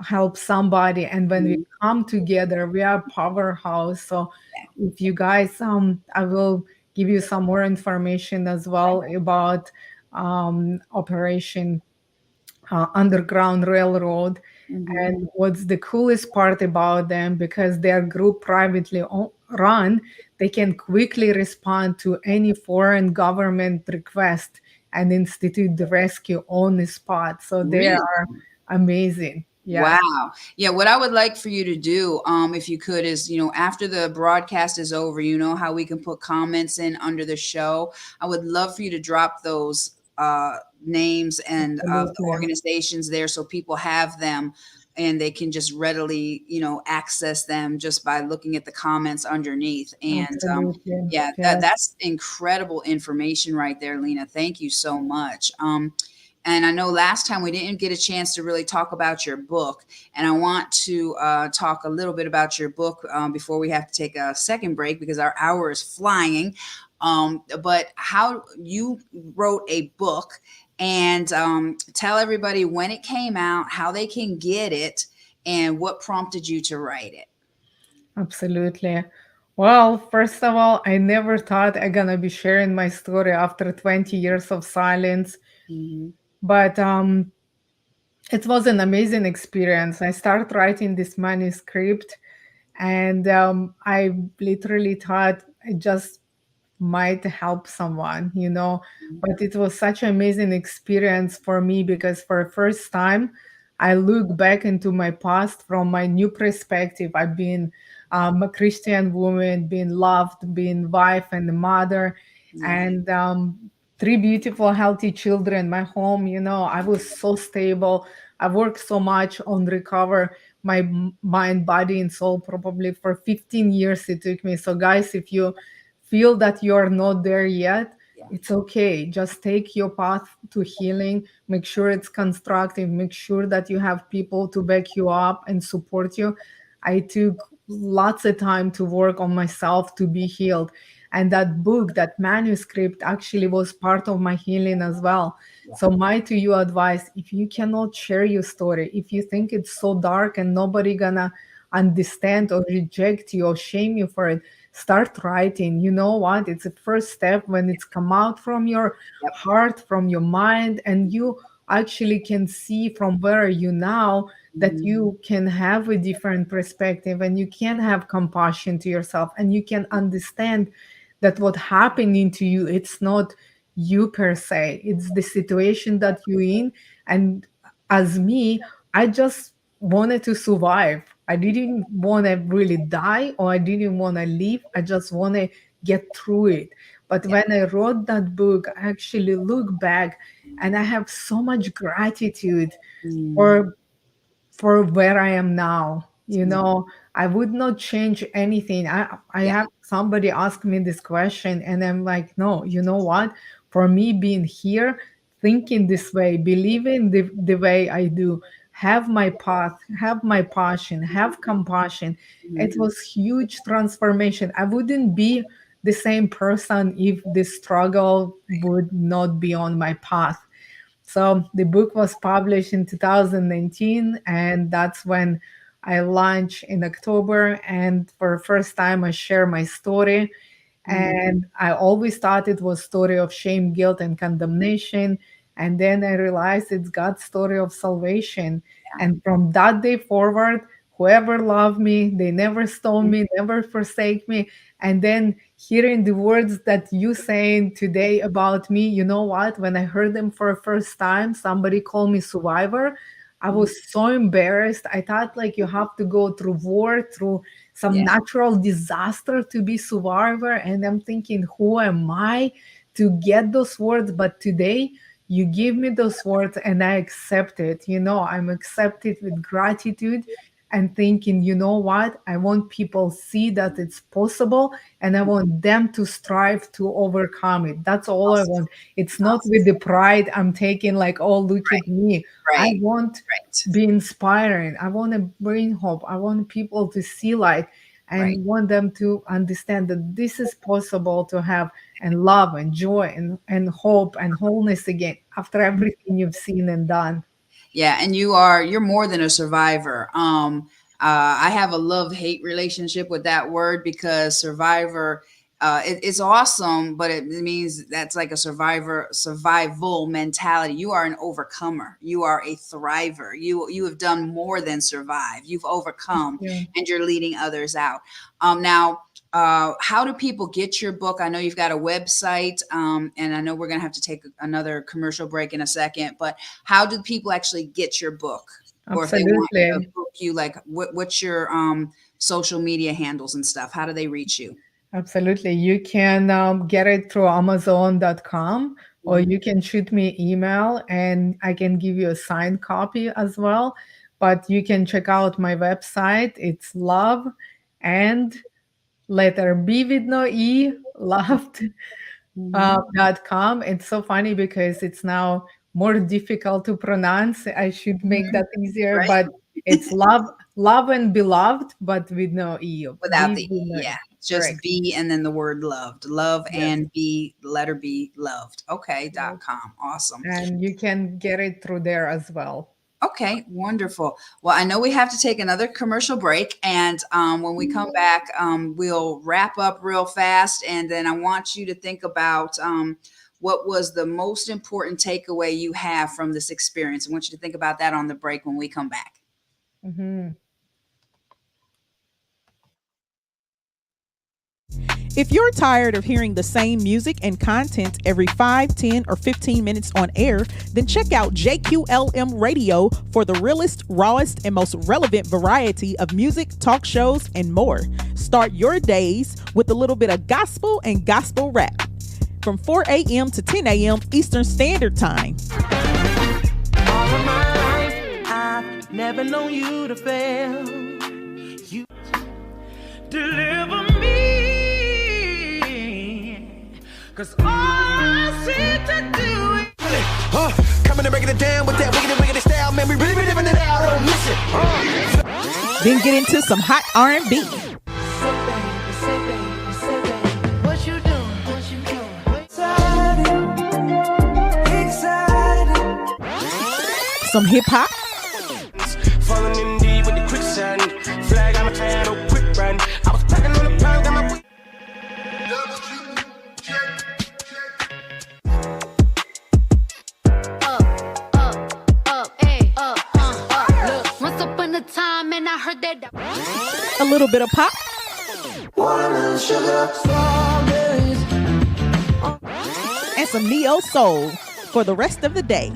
C: help somebody. And when we
B: mm,
C: come together, we are powerhouse. So if you guys, I will give you some more information as well about Operation Underground Railroad.
B: mhm.
C: And what's the coolest part about them, because they're group privately run, they can quickly respond to any foreign government request and institute the rescue on the spot. So they
B: Really?
C: are amazing. Yes,
B: Wow. Yeah, what I would like for you to do, if you could, is, after the broadcast is over, you know how we can put comments in under the show. I would love for you to drop those names and of the
C: absolutely.
B: organizations there so people have them and they can just readily, access them just by looking at the comments underneath. And
C: Absolutely.
B: yeah,
C: Yes,
B: that's incredible information right there, Lena. Thank you so much. And I know last time we didn't get a chance to really talk about your book. And I want to talk a little bit about your book before we have to take a second break because our hour is flying. But how you wrote a book and tell everybody when it came out, how they can get it, and what prompted you to write it.
C: absolutely. Well, first of all, I never thought I'm gonna be sharing my story after 20 years of silence.
B: Hmm.
C: But it was an amazing experience. I started writing this manuscript, and I literally thought I just might help someone, you know. But it was such an amazing experience for me, because for the first time, I look back into my past from my new perspective. I've been a Christian woman, being loved, being wife and a mother,
B: Yeah.
C: and three beautiful, healthy children. My home, you know, I was so stable. I worked so much on recover my mind, body, and soul. Probably for 15 years it took me. So, guys, if you feel that you're not there yet,
B: Yeah.
C: it's okay. Just take your path to healing. Make sure it's constructive. Make sure that you have people to back you up and support you. I took lots of time to work on myself to be healed. And that book, that manuscript actually was part of my healing as well.
B: Yeah.
C: So my to you advice, if you cannot share your story, if you think it's so dark and nobody gonna understand or reject you or shame you for it, start writing. You know what, it's a first step when it's come out from your
B: Yep.
C: heart, from your mind, and you actually can see from where you now, that
B: Mhm.
C: you can have a different perspective and you can have compassion to yourself, and you can understand that what happening to you, it's not you per se, it's the situation that you're in. And as me, I just wanted to survive. I didn't want to really die, or I didn't want to live. I just want to get through it. But
B: Yeah.
C: when I wrote that book, I actually look back and I have so much gratitude
B: Mm.
C: for where I am now. You
B: Yeah.
C: know, I would not change anything. I
B: Yeah.
C: have somebody ask me this question, and I'm like, no, you know what? For me being here, thinking this way, believing the way I do, have my path, have my passion, have compassion. It was huge transformation. I wouldn't be the same person if the struggle would not be on my path. So the book was published in 2019, and that's when I launched in October. And for the first time, I share my story. And I always thought it was story of shame, guilt, and condemnation. And then I realized it's God's story of salvation. And from that day forward, whoever loved me, they never stole me, never forsake me. And then hearing the words that you saying today about me, you know what? When I heard them for the first time, somebody called me survivor. I was so embarrassed. I thought like you have to go through war, through some natural disaster to be survivor. And I'm thinking, who am I to get those words? But today you give me those words and I accept it. I'm accepted with gratitude and thinking, you know what? I want people see that it's possible and I want them to strive to overcome it. That's all I want. It's not with the pride I'm taking like, oh, look at me. I want to be inspiring. I want to bring hope. I want people to see light and want them to understand that this is possible to have and love and joy and hope and wholeness again after everything you've seen and done.
B: Yeah, and you're more than a survivor. I have a love-hate relationship with that word because survivor, it's awesome, but it means that's like a survival mentality. You are an overcomer. You are a thriver. You have done more than survive. You've overcome, and you're leading others out. Now, how do people get your book? I know you've got a website, and I know we're going to have to take another commercial break in a second, but how do people actually get your book? Or if they want to book you, like what's your social media handles and stuff? How do they reach you?
C: Absolutely. You can get it through Amazon.com, or you can shoot me email and I can give you a signed copy as well. But you can check out my website. It's love and letter B with no E, loved.com. It's so funny because it's now more difficult to pronounce. I should make that easier, but it's love and beloved, but with no E.
B: Without the E, yeah. Just correct. B and then the word loved. Love and B, letter B, loved. Okay, .com. Awesome.
C: And you can get it through there as well.
B: Okay, wonderful. Well, I know we have to take another commercial break, and when we come back, we'll wrap up real fast, and then I want you to think about what was the most important takeaway you have from this experience. I want you to think about that on the break when we come back.
A: If you're tired of hearing the same music and content every 5, 10, or 15 minutes on air, then check out JQLM Radio for the realest, rawest, and most relevant variety of music, talk shows, and more. Start your days with a little bit of gospel and gospel rap from 4 a.m. to 10 a.m. Eastern Standard Time.
E: All of my life, I've never known you to fail. You deliver me. 'Cause all I seem to do is coming and breaking it down with that wicked style, man. We really living it out. Don't miss it.
A: Then get into some hot R&B.
E: Say baby, what you doing? Excited.
A: Some hip hop.
E: Falling in deep with the quicksand. Flag on my hand, oh quick run. I was packing on the pound, got my
F: time and I heard that
A: a little bit of pop,
E: watermelon sugar, strawberries,
A: and some neo soul for the rest of the day.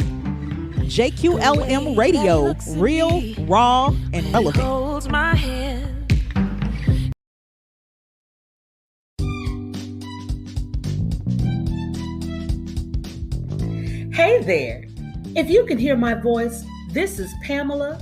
A: JQLM Radio, real, raw, and relevant.
E: holds my hand.
G: Hey there. If you can hear my voice, this is Pamela,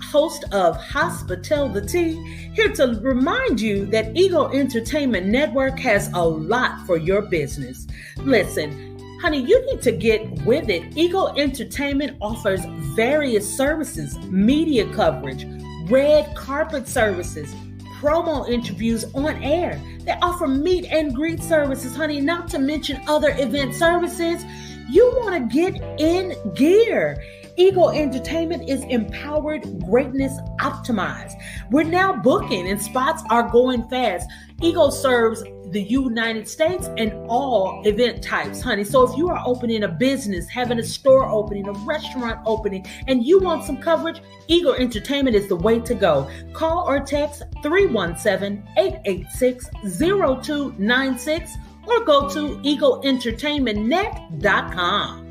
G: host of Hospitality, here to remind you that Ego Entertainment Network has a lot for your business. Listen, Honey, you need to get with it. Eagle Entertainment offers various services, media coverage, red carpet services, promo interviews on air. They offer meet and greet services, honey, not to mention other event services. You want to get in gear. Eagle Entertainment is empowered greatness optimized. We're now booking and spots are going fast. Eagle serves the United States and all event types, honey. So if you are opening a business, having a store opening, a restaurant opening, and you want some coverage, Eagle Entertainment is the way to go. Call or text 317-886-0296 or go to eagleentertainmentnet.com.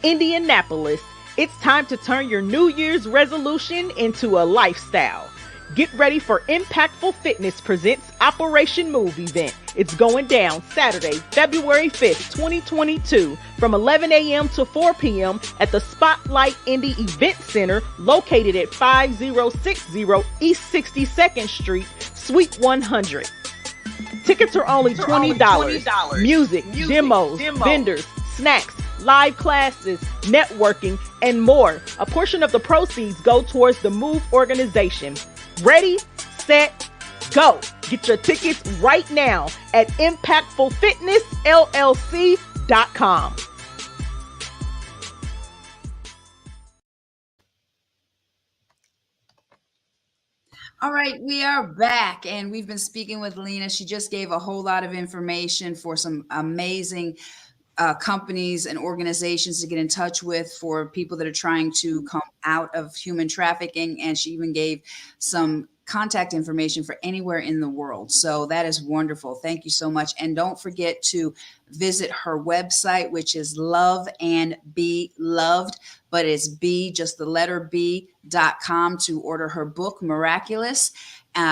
D: Indianapolis, it's time to turn your New Year's resolution into a lifestyle. Get ready for Impactful Fitness presents Operation Move event. It's going down Saturday, February 5th, 2022 from 11 a.m. to 4 p.m. at the Spotlight Indy Event Center located at 5060 East 62nd Street, Suite 100. Tickets are only $20. Music, demos, vendors, snacks, live classes, networking, and more. A portion of the proceeds go towards the Move organization. Ready, set, go. Get your tickets right now at impactfulfitnessllc.com.
B: All right, we are back and we've been speaking with Lena. She just gave a whole lot of information for some amazing companies and organizations to get in touch with for people that are trying to come out of human trafficking. And she even gave some contact information for anywhere in the world. So that is wonderful. Thank you so much. And don't forget to visit her website, which is Love and Be Loved, but it's B, just the letter B.com to order her book, Miraculous.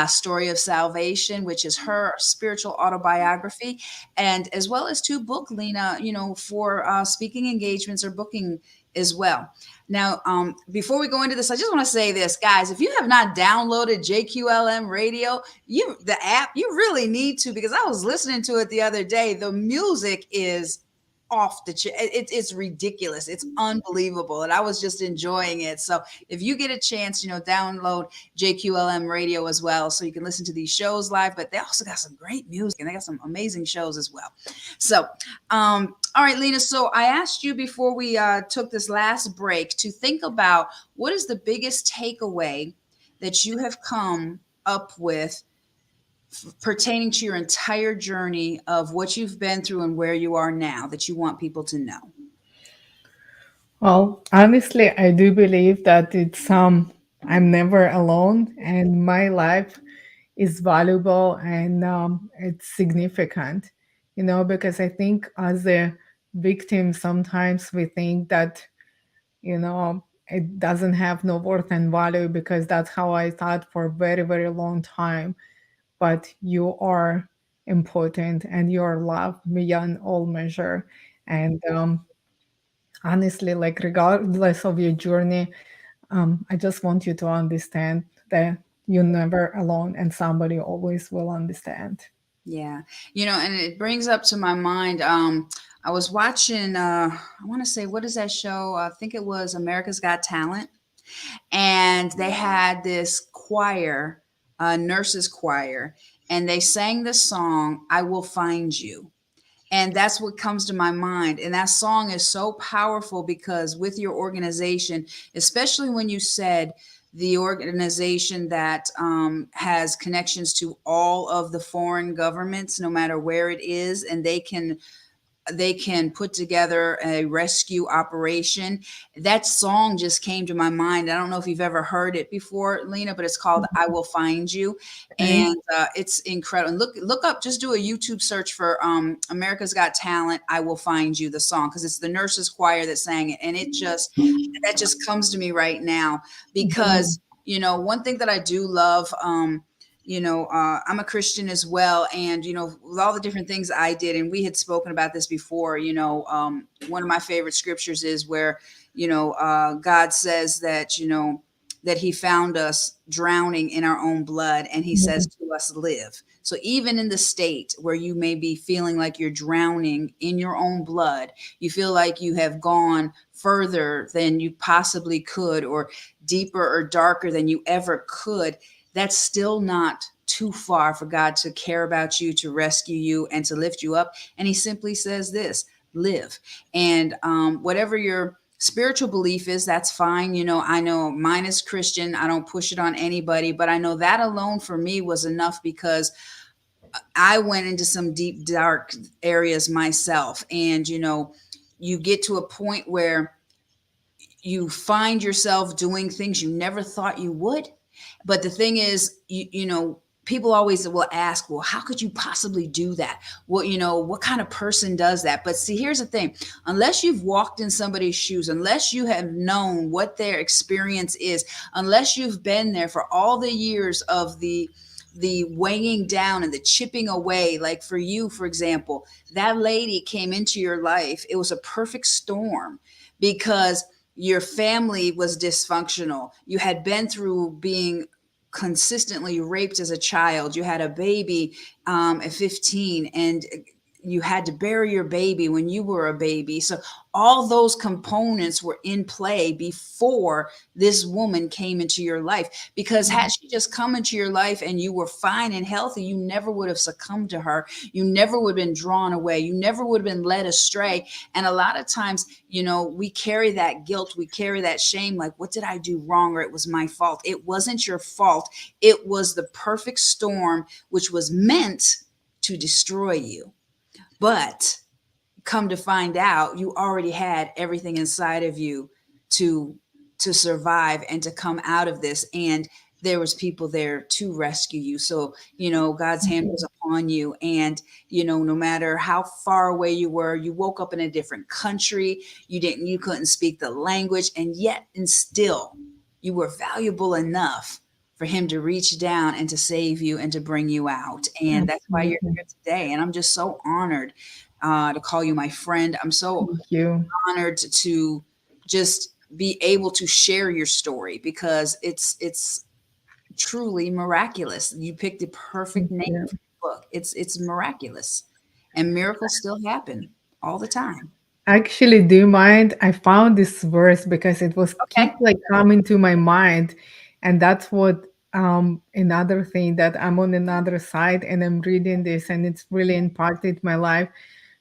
B: Story of Salvation, which is her spiritual autobiography, and as well as to book Lena, for speaking engagements or booking as well. Now, before we go into this, I just want to say this, guys, if you have not downloaded JQLM Radio, the app, you really need to, because I was listening to it the other day. The music is off the chain. It's ridiculous. It's unbelievable. And I was just enjoying it. So if you get a chance, download JQLM Radio as well, so you can listen to these shows live, but they also got some great music and they got some amazing shows as well. So, all right, Lena. So I asked you before we took this last break to think about what is the biggest takeaway that you have come up with pertaining to your entire journey of what you've been through and where you are now that you want people to know.
C: Well, honestly, I do believe that I'm never alone, and my life is valuable and it's significant, because I think as a victim, sometimes we think that, it doesn't have no worth and value, because that's how I thought for a very, very long time. But you are important and you are loved beyond all measure. And honestly, like regardless of your journey, I just want you to understand that you're never alone and somebody always will understand.
B: Yeah. And it brings up to my mind, I was watching, I want to say, what is that show? I think it was America's Got Talent. And they had this choir, nurses choir, and they sang the song, I Will Find You. And that's what comes to my mind. And that song is so powerful because with your organization, especially when you said the organization that has connections to all of the foreign governments, no matter where it is, and they can put together a rescue operation. That song just came to my mind. I don't know if you've ever heard it before, Lena, but it's called I Will Find You. And it's incredible. And look up, just do a YouTube search for America's Got Talent, I Will Find You, the song, because it's the nurses choir that sang it. And that just comes to me right now because, one thing that I do love, I'm a Christian as well. And, with all the different things I did, and we had spoken about this before, one of my favorite scriptures is where, God says that, that he found us drowning in our own blood, and he says to us, live. So even in the state where you may be feeling like you're drowning in your own blood, you feel like you have gone further than you possibly could, or deeper or darker than you ever could, that's still not too far for God to care about you, to rescue you, and to lift you up. And he simply says this, live. And whatever your spiritual belief is, that's fine. You know, I know mine is Christian. I don't push it on anybody, but I know that alone for me was enough, because I went into some deep, dark areas myself. And, you know, you get to a point where you find yourself doing things you never thought you would. But the thing is, you know, people always will ask, well, how could you possibly do that? Well, you know, what kind of person does that? But see, here's the thing. Unless you've walked in somebody's shoes, unless you have known what their experience is, unless you've been there for all the years of the weighing down and the chipping away, like for you, for example, that lady came into your life. It was a perfect storm, because your family was dysfunctional. You had been through being consistently raped as a child. You had a baby at 15, and you had to bury your baby when you were a baby. So all those components were in play before this woman came into your life, because had she just come into your life and you were fine and healthy, you never would have succumbed to her. You never would have been drawn away. You never would have been led astray. And a lot of times, you know, we carry that guilt, we carry that shame, like, what did I do wrong? Or it was my fault. It wasn't your fault. It was the perfect storm, which was meant to destroy you. But come to find out, you already had everything inside of you to survive and to come out of this. And there was people there to rescue you. So, you know, God's hand was upon you. And, you know, no matter how far away you were, you woke up in a different country. You couldn't speak the language. And yet, and still, you were valuable enough for him to reach down and to save you and to bring you out. And that's why you're here today. And I'm just so honored to call you my friend. I'm so
C: Thank you.
B: honored to just be able to share your story, because it's truly miraculous. You picked the perfect name for the book. It's miraculous, and miracles still happen all the time.
C: Actually, do you mind? I found this verse because it was keep
B: Okay.
C: like coming to my mind, and that's what another thing that I'm on another side and I'm reading this, and it's really impacted my life,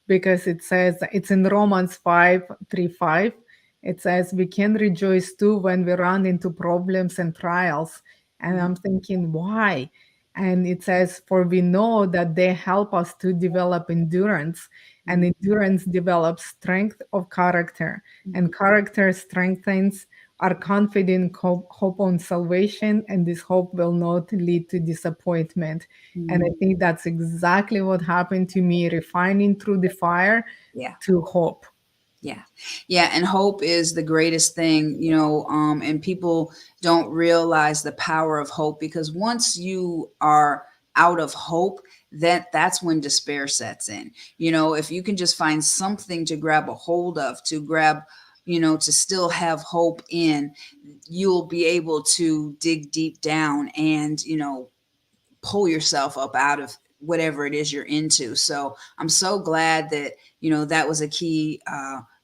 C: because it says it's in Romans 5:3-5. It says we can rejoice too when we run into problems and trials. And I'm thinking, why? And it says, for we know that they help us to develop endurance, and endurance develops strength of character, and character strengthens our confident hope on salvation, and this hope will not lead to disappointment. And I think that's exactly what happened to me, refining through the fire
B: Yeah.
C: to hope.
B: Yeah. Yeah. And hope is the greatest thing, you know, and people don't realize the power of hope, because once you are out of hope, that's when despair sets in. You know, if you can just find something to grab a hold of, to grab, you know, to still have hope in, you'll be able to dig deep down and, you know, pull yourself up out of whatever it is you're into. So I'm so glad that, you know, that was a key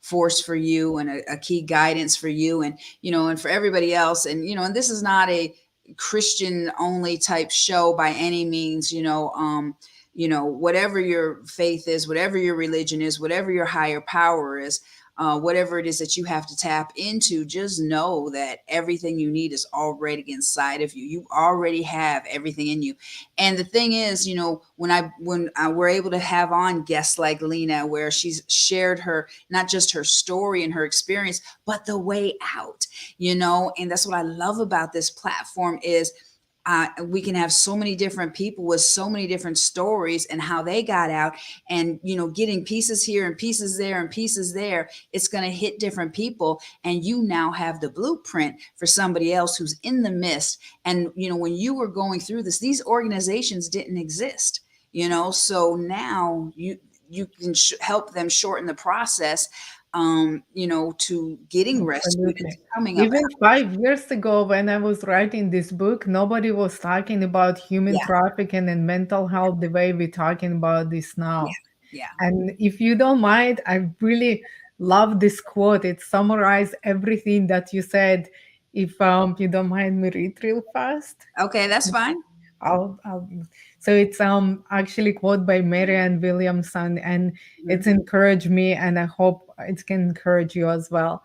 B: force for you, and a key guidance for you, and, you know, and for everybody else. And, you know, and this is not a Christian only type show by any means, you know, whatever your faith is, whatever your religion is, whatever your higher power is, whatever it is that you have to tap into, just know that everything you need is already inside of you. You already have everything in you. And the thing is, you know, when we're able to have on guests like Lena, where she's shared her, not just her story and her experience, but the way out, you know, and that's what I love about this platform is, we can have so many different people with so many different stories and how they got out, and, you know, getting pieces here and pieces there and pieces there. It's going to hit different people. And you now have the blueprint for somebody else who's in the midst. And, you know, when you were going through this, these organizations didn't exist, you know, so now you can help them shorten the process. to getting rescued and
C: Absolutely.
B: to coming up.
C: Even 5 years ago, when I was writing this book, nobody was talking about human
B: Yeah,
C: trafficking and mental health the way we're talking about this
B: yeah,
C: now.
B: yeah.
C: And if you don't mind, I really love this quote. It summarized everything that you said. If you don't mind me read real fast.
B: Okay, that's fine.
C: I'll so it's actually quote by Marianne Williamson, and
B: Mhm.
C: it's encouraged me, and I hope it can encourage you as well.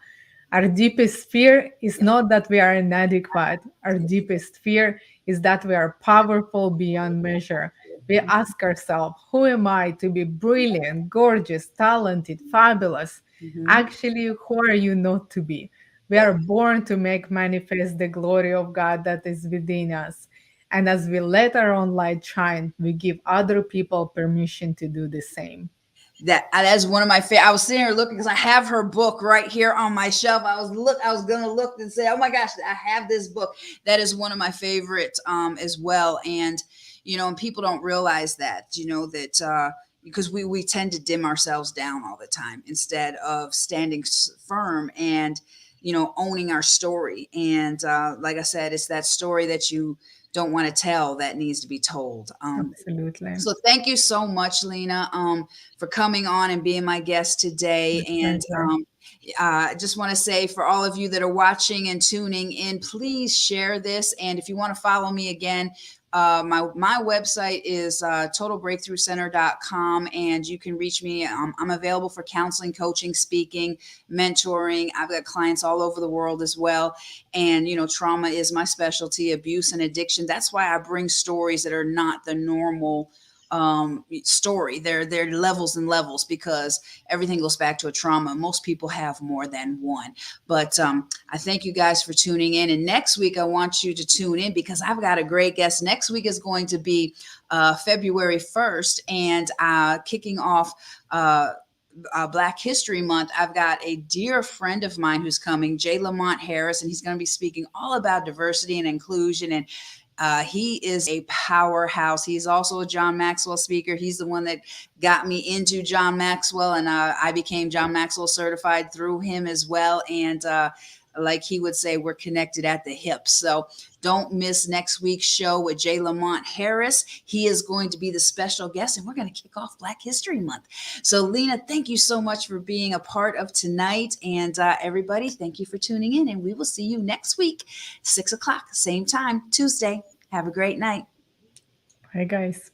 C: Our deepest fear is
B: Yep.
C: not that we are inadequate. Our deepest fear is that we are powerful beyond measure. We ask ourselves, who am I to be brilliant, gorgeous, talented, fabulous?
B: Mhm.
C: Actually, who are you not to be? We
B: Yep.
C: are born to make manifest the glory of God that is within us. And as we let our own light shine, we give other people permission to do the same.
B: That's one of my favorite. I was sitting here looking because I have her book right here on my shelf. I was gonna look and say, oh my gosh, I have this book. That is one of my favorites as well. And and people don't realize that, that because we tend to dim ourselves down all the time instead of standing firm and owning our story. And like I said, it's that story that you don't want to tell that needs to be told.
C: Absolutely.
B: So thank you so much, Lena, for coming on and being my guest today.
C: My
B: And
C: pleasure.
B: I just want to say for all of you that are watching and tuning in, please share this. And if you want to follow me again, my website is totalbreakthroughcenter.com, and you can reach me. I'm available for counseling, coaching, speaking, mentoring. I've got clients all over the world as well. And trauma is my specialty, abuse and addiction. That's why I bring stories that are not the normal story. They're levels and levels, because everything goes back to a trauma. Most people have more than one. But I thank you guys for tuning in. And next week, I want you to tune in because I've got a great guest. Next week is going to be February 1st, and kicking off Black History Month. I've got a dear friend of mine who's coming, Jay Lamont Harris, and he's going to be speaking all about diversity and inclusion. And he is a powerhouse. He's also a John Maxwell speaker. He's the one that got me into John Maxwell, and I became John Maxwell certified through him as well. And like he would say, we're connected at the hip. So don't miss next week's show with Jay Lamont Harris. He is going to be the special guest, and we're going to kick off Black History Month. So, Lena, thank you so much for being a part of tonight. And everybody, thank you for tuning in. And we will see you next week, 6 o'clock, same time, Tuesday. Have a great night.
C: Bye, guys.